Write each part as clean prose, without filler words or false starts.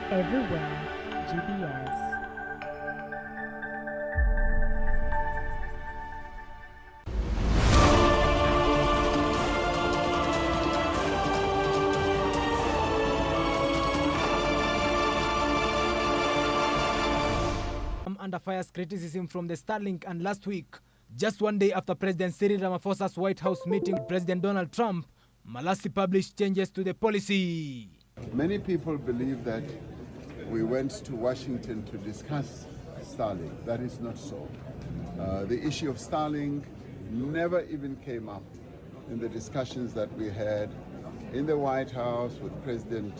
Everywhere, GBS. Under fires criticism from the Starlink, and last week, just one day after President Cyril Ramaphosa's White House meeting with President Donald Trump, Malassi published changes to the policy. Many people believe that we went to Washington to discuss Starlink. That is not so. The issue of Starlink never even came up in the discussions that we had in the White House with President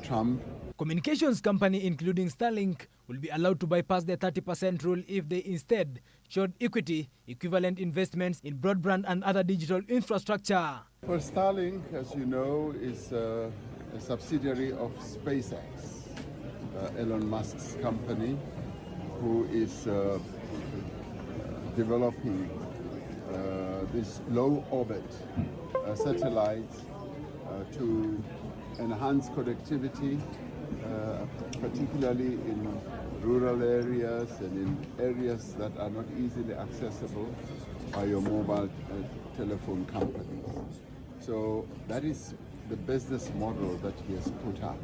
Trump. Communications company including Starlink will be allowed to bypass the 30% rule if they instead showed equity equivalent investments in broadband and other digital infrastructure. Well, Starlink, as you know, is a subsidiary of SpaceX, Elon Musk's company, who is developing this low orbit satellites to enhance connectivity, particularly in rural areas and in areas that are not easily accessible by your mobile telephone companies. So that is the business model that he has put up.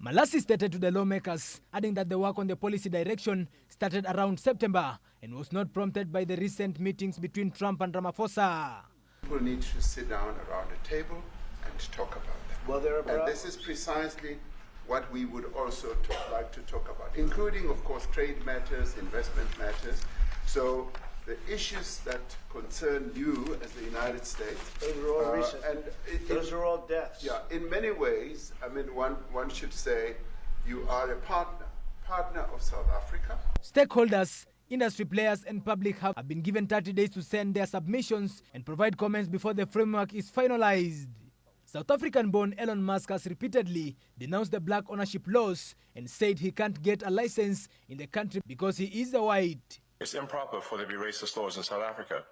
Malassi stated to the lawmakers, adding that the work on the policy direction started around September and was not prompted by the recent meetings between Trump and Ramaphosa. People need to sit down around a table and talk about them. And this is precisely what we would also like to talk about, including, of course, trade matters, investment matters. So the issues that concern you as the United States. Those are all recent. Those are all deaths. Yeah, in many ways, I mean, one should say you are a partner of South Africa. Stakeholders, industry players and public have been given 30 days to send their submissions and provide comments before the framework is finalized. South African-born Elon Musk has repeatedly denounced the black ownership laws and said he can't get a license in the country because he is a white. It's improper for there to be racist laws in South Africa.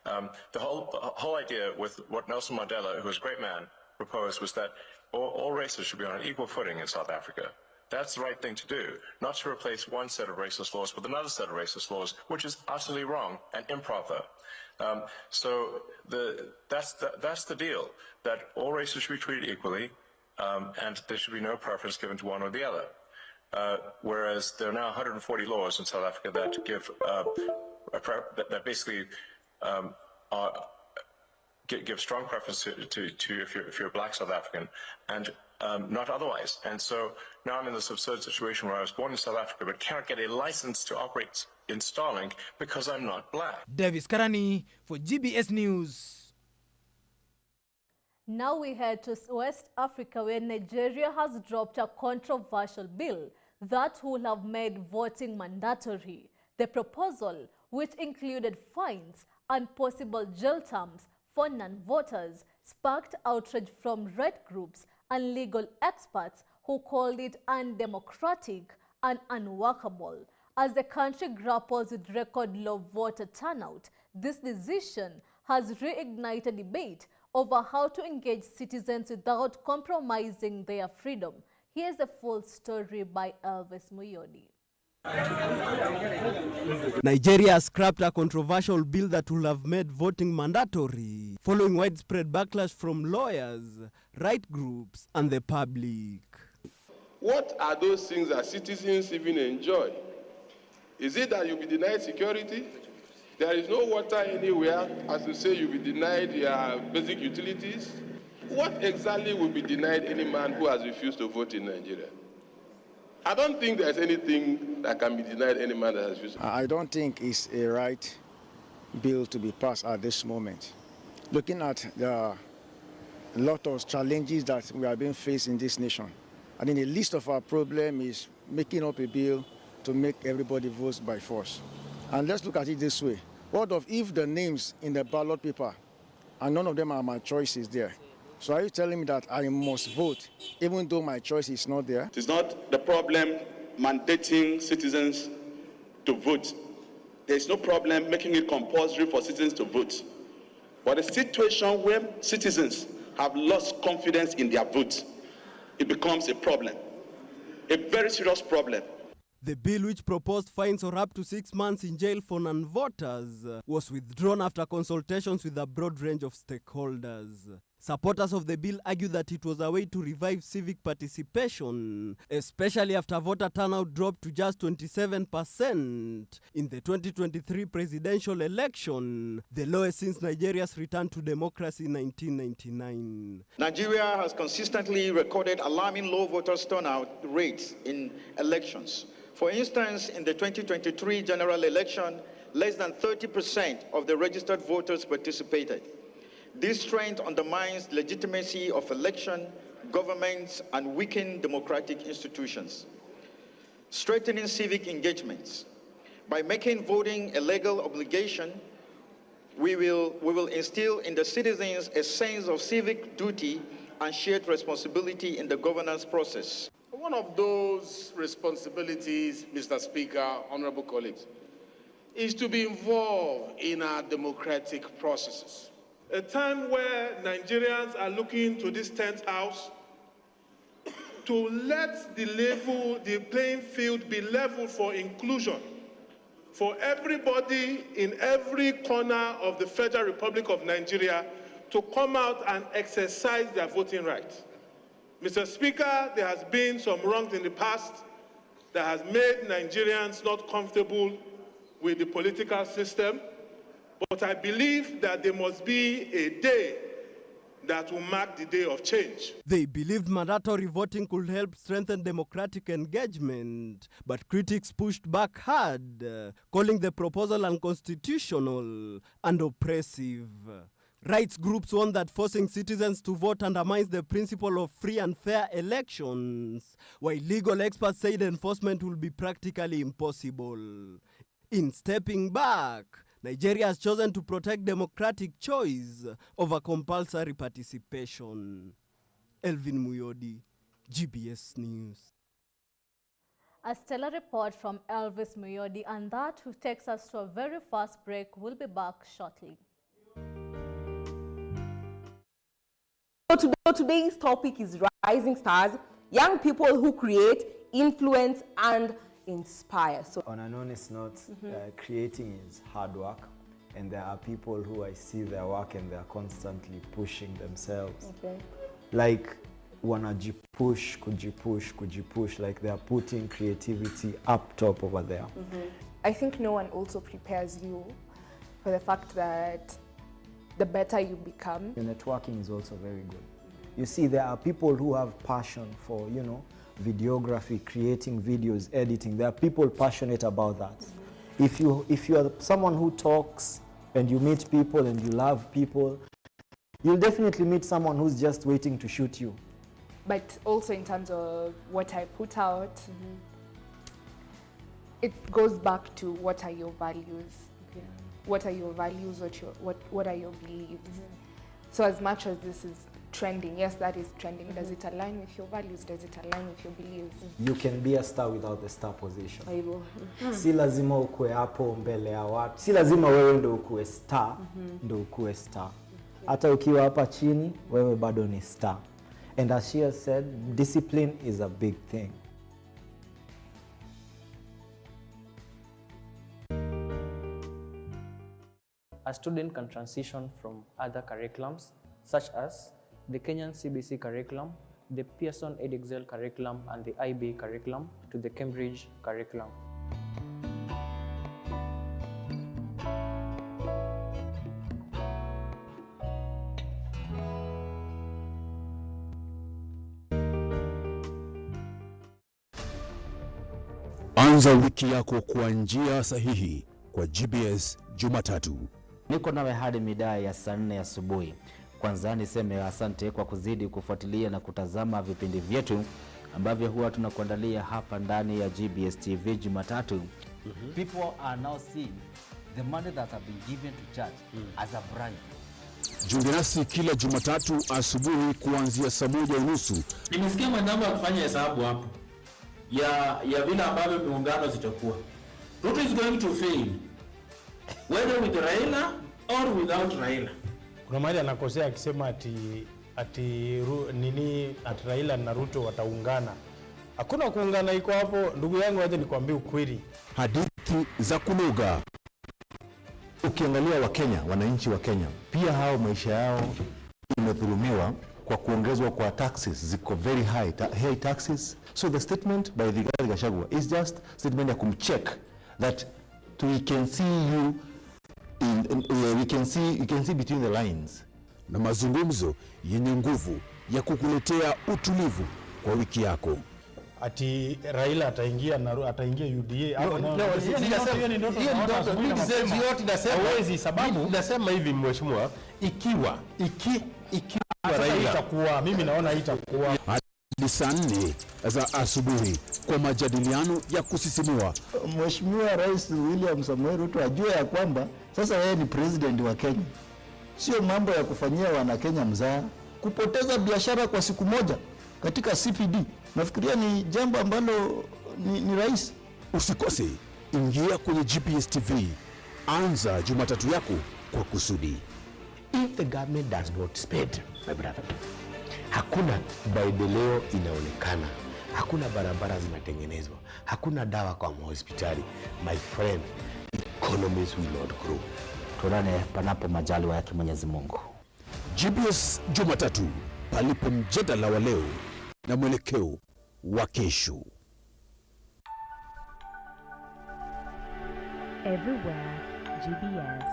The whole idea with what Nelson Mandela, who was a great man, proposed was that all races should be on an equal footing in South Africa. That's the right thing to do, not to replace one set of racist laws with another set of racist laws, which is utterly wrong and improper. So that's the deal, that all races should be treated equally, and there should be no preference given to one or the other. Whereas there are now 140 laws in South Africa that give that basically give strong preference to if you're a black South African, and not otherwise. And so now I'm in this absurd situation where I was born in South Africa but cannot get a license to operate in Starlink because I'm not black. Davis Karani for GBS News. Now we head to West Africa, where Nigeria has dropped a controversial bill that would have made voting mandatory. The proposal, which included fines and possible jail terms for non-voters, sparked outrage from red groups and legal experts who called it undemocratic and unworkable. As the country grapples with record low voter turnout, this decision has reignited debate over how to engage citizens without compromising their freedom. Here's the full story by Elvis Muyodi. Nigeria has scrapped a controversial bill that will have made voting mandatory, following widespread backlash from lawyers, right groups, and the public. What are those things that citizens even enjoy? Is it that you'll be denied security? There is no water anywhere, as to say you'll be denied your basic utilities. What exactly will be denied any man who has refused to vote in Nigeria? I don't think there's anything that can be denied any man that has refused. I don't think it's a right bill to be passed at this moment. Looking at the lot of challenges that we are being faced in this nation, I think the least of our problem is making up a bill to make everybody vote by force. And let's look at it this way. What if the names in the ballot paper, and none of them are my choices there? So are you telling me that I must vote, even though my choice is not there? It is not the problem mandating citizens to vote. There is no problem making it compulsory for citizens to vote. But a situation where citizens have lost confidence in their vote, it becomes a problem. a very serious problem. The bill, which proposed fines or up to 6 months in jail for non-voters, was withdrawn after consultations with a broad range of stakeholders. Supporters of the bill argue that it was a way to revive civic participation, especially after voter turnout dropped to just 27% in the 2023 presidential election, the lowest since Nigeria's return to democracy in 1999. Nigeria has consistently recorded alarming low voter turnout rates in elections. For instance, in the 2023 general election, less than 30% of the registered voters participated. This trend undermines the legitimacy of election, governments, and weakened democratic institutions. Strengthening civic engagements. By making voting a legal obligation, we will instill in the citizens a sense of civic duty and shared responsibility in the governance process. One of those responsibilities, Mr. Speaker, honorable colleagues, is to be involved in our democratic processes. A time where Nigerians are looking to this 10th house to let the playing field be level for inclusion for everybody in every corner of the Federal Republic of Nigeria to come out and exercise their voting rights. Mr. Speaker, there has been some wrongs in the past that has made Nigerians not comfortable with the political system, but I believe that there must be a day that will mark the day of change. They believed mandatory voting could help strengthen democratic engagement, but critics pushed back hard, calling the proposal unconstitutional and oppressive. Rights groups warned that forcing citizens to vote undermines the principle of free and fair elections, while legal experts said enforcement will be practically impossible. In stepping back, Nigeria has chosen to protect democratic choice over compulsory participation. Elvin Muyodi, GBS News. A stellar report from Elvis Muyodi, and that takes us to a very fast break. We'll be back shortly. So today's topic is Rising Stars, young people who create, influence, and inspire. So on an honest note, creating is hard work, and there are people who I see their work and they're constantly pushing themselves. Okay. Like wanajipush, kujipush, like they're putting creativity up top over there. I think no one also prepares you for the fact that the better you become. The networking is also very good. You see, there are people who have passion for, you know, videography, creating videos, editing. There are people passionate about that. If you are someone who talks and you meet people and you love people, you'll definitely meet someone who's just waiting to shoot you. But also in terms of what I put out, it goes back to what are your values. What are your values, what are your beliefs? So as much as this is trending, yes, that is trending, does it align with your values? Does it align with your beliefs? You can be a star without the star position. Si lazima ukue hapo mbele ya watu. Si lazima wewe ndo ukue star, ndo ukue star. Hata ukiwa hapa chini, wewe bado ni star. And as she has said, discipline is a big thing. A student can transition from other curriculums, such as the Kenyan CBC curriculum, the Pearson Edexcel curriculum, and the IB curriculum, to the Cambridge curriculum. Anza wiki yako kwa njia sahihi kwa GBS Jumatatu. Niko nawe hadi midai ya saa 4 asubuhi. Kwanza niseme asante kwa kuzidi kufuatilia na kutazama vipindi vyetu ambavyo huwa tunakuandalia hapa ndani ya GBS TV Jumatatu. People are now seeing the money that have been given to church as a bribe. Jiunge nasi kila Jumatatu asubuhi kuanzia saa 1:30. Nimesikia maneno ya kufanya hesabu hapo ya vile ambavyo muungano zitakuwa. Ruto is going to fail whether with Raila or without Raila. Kuna mahali anakosea akisema ati Raila na Ruto wataungana Hakuna kuungana iko hapo, ndugu yangu, aje nikwambie ukweli. Hadithi za kunuga. Ukiangalia Wakenya, wananchi wa Kenya, pia hao maisha yao imedhulumiwa kwa kuongezwa kwa taxes, ziko very high taxes. So the statement by Rigathi Gachagua is just statement ya kumcheck that we can see you you can see between the lines. Na mazungumzo yenye nguvu ya kukuletea utulivu kwa wiki yako. Ati Raila ataingia UDA hapo sababu nasema hivi mheshimiwa, ikiwa Raila itakuwa, mimi naona itakuwa hadi saa 4 za asubuhi kwa majadiliano ya kusisimua. Mheshimiwa Rais William Samoei Ruto ajue ya kwamba sasa yeye ni president wa Kenya. Sio mambo ya kufanyia wana Kenya mzaa, kupoteza biashara kwa siku moja katika CPD. Nafikiria ni jambo ambalo ni rahisi. Usikose, ingia kwenye GPS TV. Anza Jumatatu yako kwa kusudi. If the government does not spend, my brother, hakuna maendeleo inaonekana, hakuna barabara zinatengenezwa, hakuna dawa kwa hospitali, my friend, economies will not grow. Tuonane panapo majaliwa yake Mwenyezi Mungu. GPS Jumatatu, palipo mjadala wa leo na mwelekeo wa kesho. Everywhere GBS.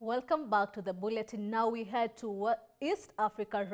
Welcome back to the bulletin. Now we head to East Africa,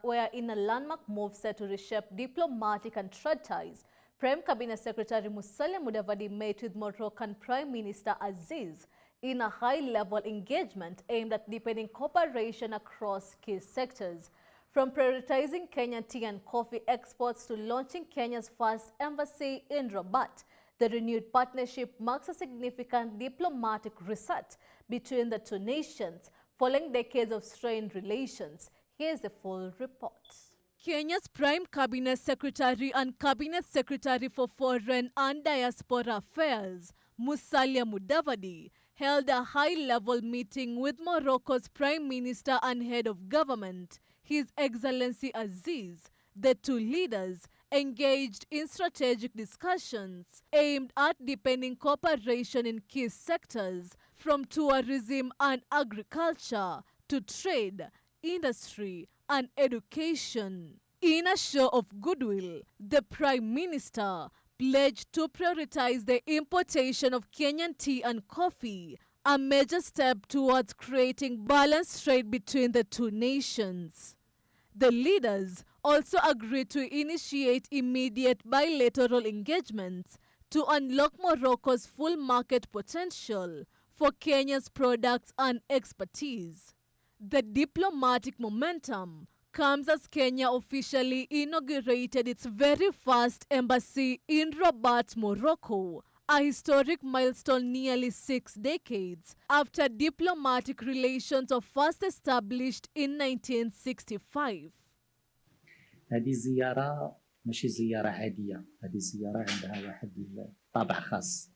where in a landmark move set to reshape diplomatic and trade ties, Prime Cabinet Secretary Musalia Mudavadi met with Moroccan Prime Minister Aziz in a high-level engagement aimed at deepening cooperation across key sectors. From prioritizing Kenyan tea and coffee exports to launching Kenya's first embassy in Rabat, the renewed partnership marks a significant diplomatic reset between the two nations following decades of strained relations. Here's the full report. Kenya's Prime Cabinet Secretary and Cabinet Secretary for Foreign and Diaspora Affairs, Musalia Mudavadi, held a high-level meeting with Morocco's Prime Minister and Head of Government, His Excellency Aziz. The two leaders engaged in strategic discussions aimed at deepening cooperation in key sectors from tourism and agriculture to trade, industry, and education. In a show of goodwill, the Prime Minister pledged to prioritize the importation of Kenyan tea and coffee, a major step towards creating balanced trade between the two nations. The leaders also agreed to initiate immediate bilateral engagements to unlock Morocco's full market potential for Kenya's products and expertise. The diplomatic momentum comes as Kenya officially inaugurated its very first embassy in Rabat, Morocco, a historic milestone nearly 6 decades after diplomatic relations were first established in 1965. هذه الزيارة ماشي زيارة عادية، هذه الزيارة عندها واحد طابع خاص.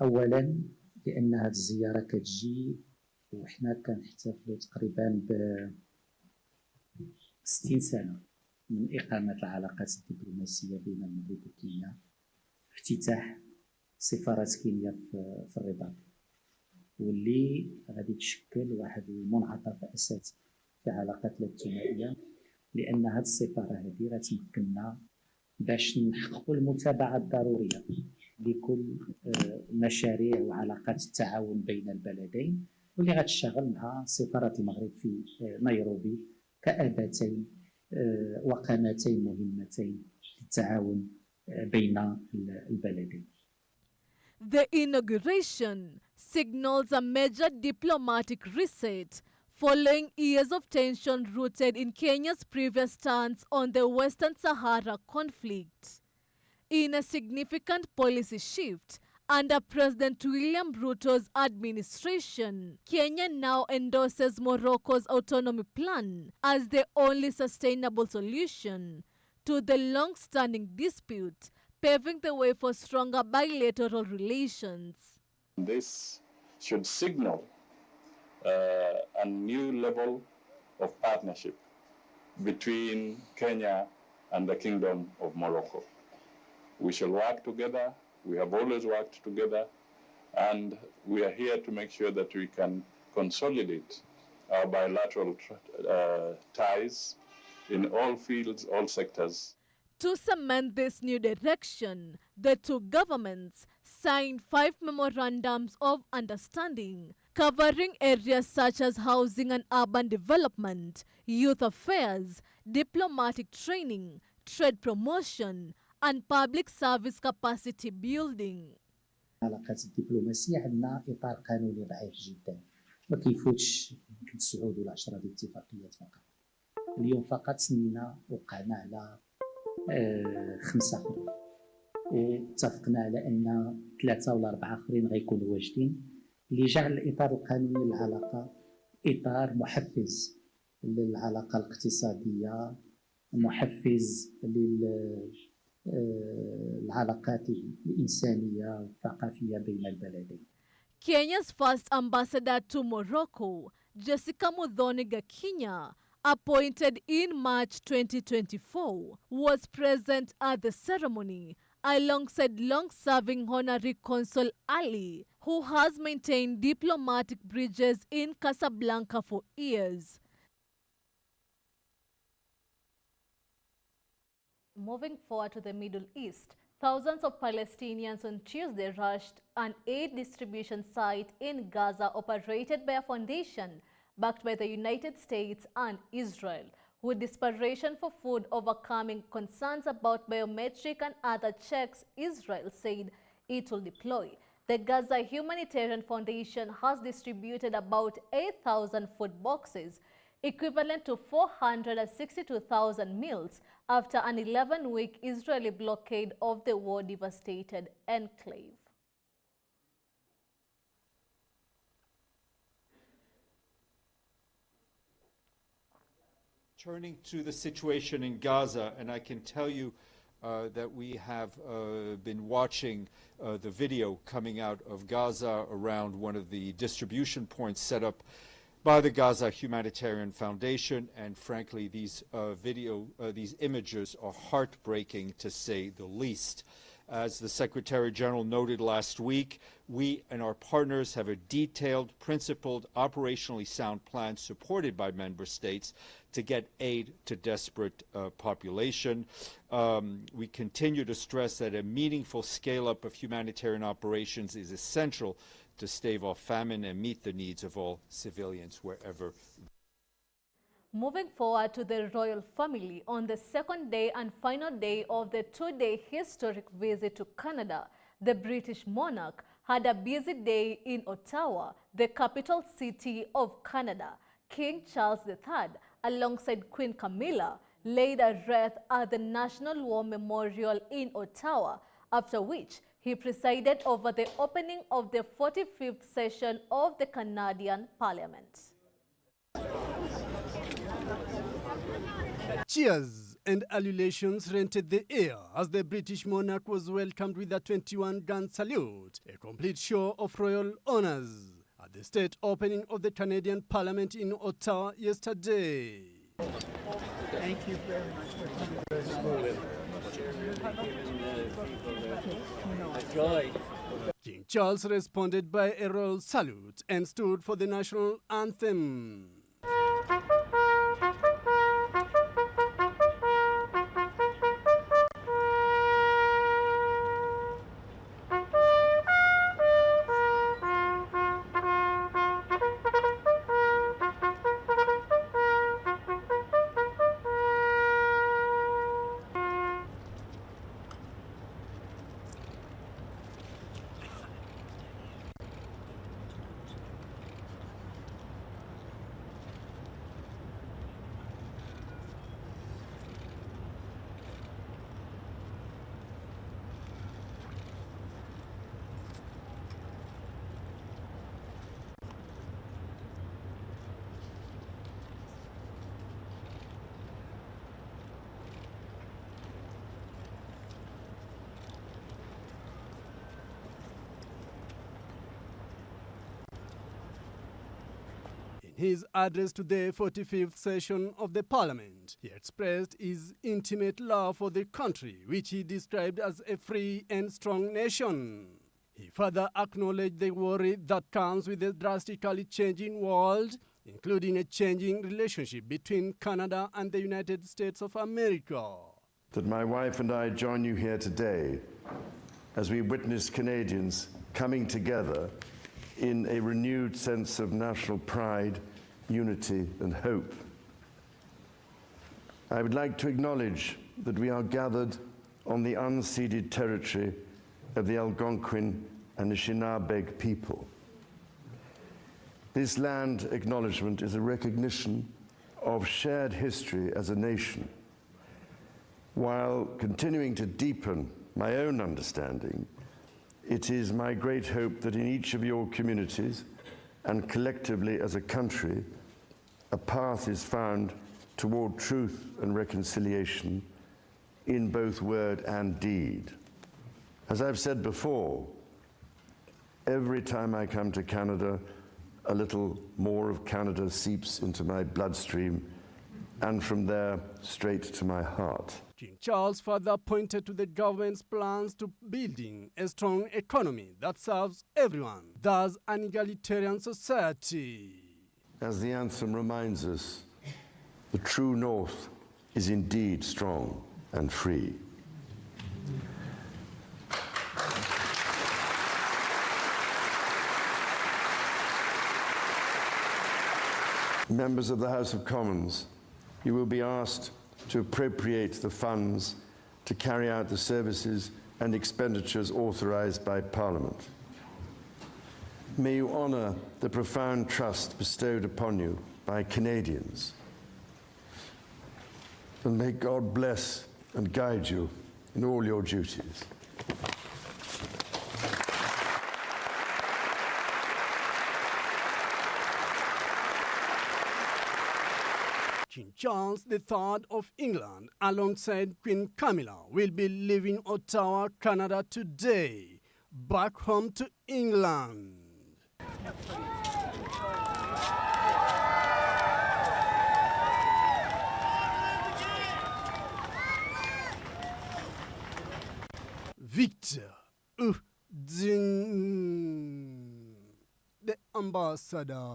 أولاً لأن هذه الزيارة كتجي وحنا كنحتفلوا تقريباً ب 60 سنة من إقامة العلاقات الدبلوماسية بين المغرب وكينيا، افتتاح سفارة كينيا في الرباط، واللي غادي تشكل واحد المنعطف أساسي في علاقاتنا الثنائية، لأن هذه السفارة هذه غتمكننا باش نحققوا المتابعة الضرورية لكل مشاريع وعلاقات التعاون بين البلدين، واللي غتشتغل مع سفارة المغرب في نيروبي كأداتين وقناتين مهمتين للتعاون بين البلدين. The inauguration signals a major diplomatic reset following years of tension rooted in Kenya's previous stance on the Western Sahara conflict. In a significant policy shift under President William Ruto's administration, Kenya now endorses Morocco's autonomy plan as the only sustainable solution to the long-standing dispute, paving the way for stronger bilateral relations. This should signal a new level of partnership between Kenya and the Kingdom of Morocco. We shall work together. We have always worked together, and we are here to make sure that we can consolidate our bilateral ties in all fields, all sectors. To cement this new direction, the two governments signed 5 memorandums of understanding covering areas such as housing and urban development, youth affairs, diplomatic training, trade promotion, and public service capacity building. العلاقات الدبلوماسية عندنا إطار قانوني ضعيف جدا، ما كيفوتش يمكن 9 ولا 10 ديال الاتفاقيات فقط. اليوم فقط سنينا وقعنا على 5 آخرين، واتفقنا على أن 3 ولا 4 آخرين غيكونوا واجدين، اللي جعل الإطار القانوني للعلاقة إطار محفز للعلاقة الاقتصادية، محفز للعلاقات الإنسانية والثقافية بين البلدين. Kenya's first ambassador to Morocco, Jessica Muthoni Gakinya, appointed in March 2024, was present at the ceremony alongside long-serving Honorary Consul Ali, who has maintained diplomatic bridges in Casablanca for years. Moving forward to the Middle East, thousands of Palestinians on Tuesday rushed an aid distribution site in Gaza operated by a foundation backed by the United States and Israel, with desperation for food overcoming concerns about biometric and other checks Israel said it will deploy. The Gaza Humanitarian Foundation has distributed about 8,000 food boxes, equivalent to 462,000 meals, after an 11-week Israeli blockade of the war-devastated enclave. Turning to the situation in Gaza, and I can tell you that we have been watching the video coming out of Gaza around one of the distribution points set up by the Gaza Humanitarian Foundation, and frankly, these images are heartbreaking to say the least. As the Secretary General noted last week, we and our partners have a detailed, principled, operationally sound plan supported by member states to get aid to desperate population. We continue to stress that a meaningful scale-up of humanitarian operations is essential to stave off famine and meet the needs of all civilians wherever. Moving forward to the royal family, on the second day and final day of the 2-day historic visit to Canada, the British monarch had a busy day in Ottawa, the capital city of Canada. King Charles III, alongside Queen Camilla, laid a wreath at the National War Memorial in Ottawa, after which he presided over the opening of the 45th session of the Canadian Parliament. Cheers and ululations rented the air as the British monarch was welcomed with a 21-gun salute, a complete show of royal honors, at the state opening of the Canadian Parliament in Ottawa yesterday. Thank you very much for coming. King Charles responded by a royal salute and stood for the national anthem. his address to the 45th session of the parliament, he expressed his intimate love for the country, which he described as a free and strong nation. He further acknowledged the worry that comes with a drastically changing world, including a changing relationship between Canada and the United States of America. That my wife and I join you here today as we witness Canadians coming together in a renewed sense of national pride, unity, and hope. I would like to acknowledge that we are gathered on the unceded territory of the Algonquin and Anishinaabe people. This land acknowledgement is a recognition of shared history as a nation, while continuing to deepen my own understanding. It is my great hope that in each of your communities and collectively as a country, a path is found toward truth and reconciliation in both word and deed. As I've said before, every time I come to Canada, a little more of Canada seeps into my bloodstream, and from there straight to my heart. King Charles further pointed to the government's plans to building a strong economy that serves everyone, thus an egalitarian society. As the anthem reminds us, the true North is indeed strong and free. Members of the House of Commons, you will be asked to appropriate the funds to carry out the services and expenditures authorised by Parliament. May you honour the profound trust bestowed upon you by Canadians. And may God bless and guide you in all your duties. King Charles III of England, alongside Queen Camilla, will be leaving Ottawa, Canada today, back home to England. Victor Udin, the ambassador.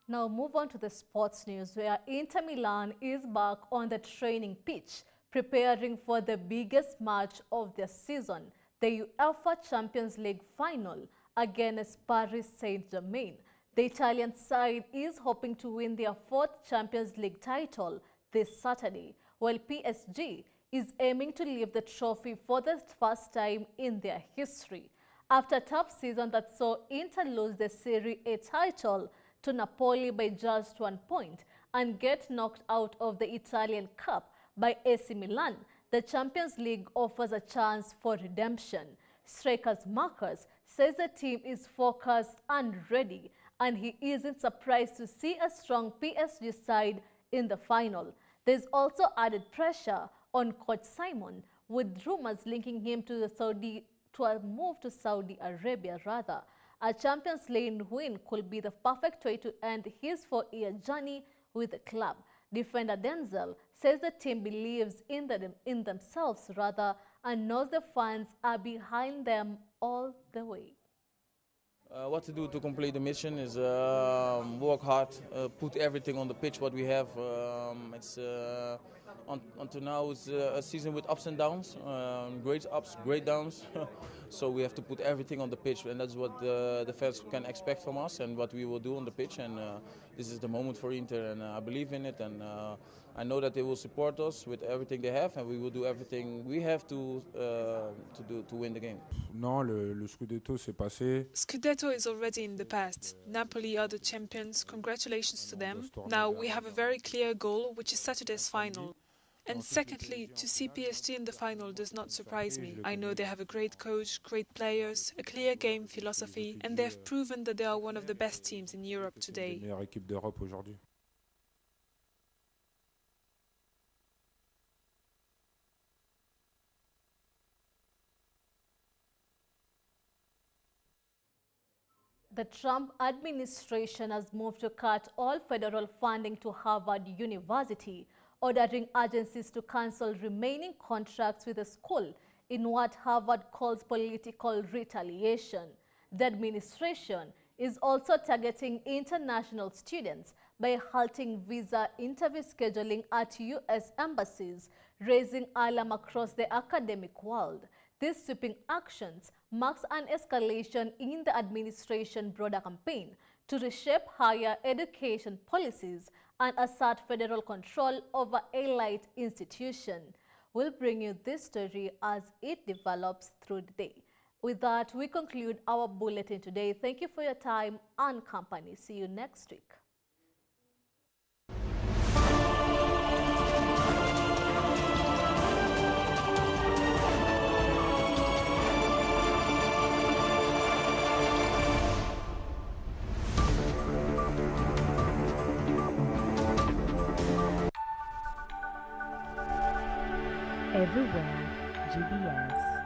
Now move on to the sports news, where Inter Milan is back on the training pitch, preparing for the biggest match of the season, the UEFA Champions League final against Paris Saint-Germain. The Italian side is hoping to win their fourth Champions League title this Saturday, while PSG is aiming to lift the trophy for the first time in their history. After a tough season that saw Inter lose the Serie A title to Napoli by just 1 point and get knocked out of the Italian Cup by AC Milan, the Champions League offers a chance for redemption. Striker's Marcus says the team is focused and ready, and he isn't surprised to see a strong PSG side in the final. There's also added pressure on coach Simon, with rumors linking him to a move to Saudi Arabia rather. A Champions League win could be the perfect way to end his 4-year journey with the club. Defender Denzel says the team believes in themselves rather, and knows the fans are behind them all the way. What to do to complete the mission is work hard, put everything on the pitch what we have. Until now it's a season with ups and downs, great ups, great downs. So we have to put everything on the pitch, and that's what the fans can expect from us and what we will do on the pitch. And this is the moment for Inter, and I believe in it, and I know that they will support us with everything they have, and we will do everything we have to do to win the game. Non, le Scudetto s'est passé. Scudetto is already in the past. Napoli are the champions. Congratulations to them. Now we have a very clear goal, which is Saturday's final. And secondly, to see PSG in the final does not surprise me. I know they have a great coach, great players, a clear game philosophy, and they have proven that they are one of the best teams in Europe today. La meilleure équipe d'Europe aujourd'hui. The Trump administration has moved to cut all federal funding to Harvard University, ordering agencies to cancel remaining contracts with the school in what Harvard calls political retaliation. The administration is also targeting international students by halting visa interview scheduling at U.S. embassies, raising alarm across the academic world. These sweeping actions marks an escalation in the administration's broader campaign to reshape higher education policies and assert federal control over elite institutions. We'll bring you this story as it develops through the day. With that, we conclude our bulletin today. Thank you for your time and company. See you next week. Everywhere, GBS.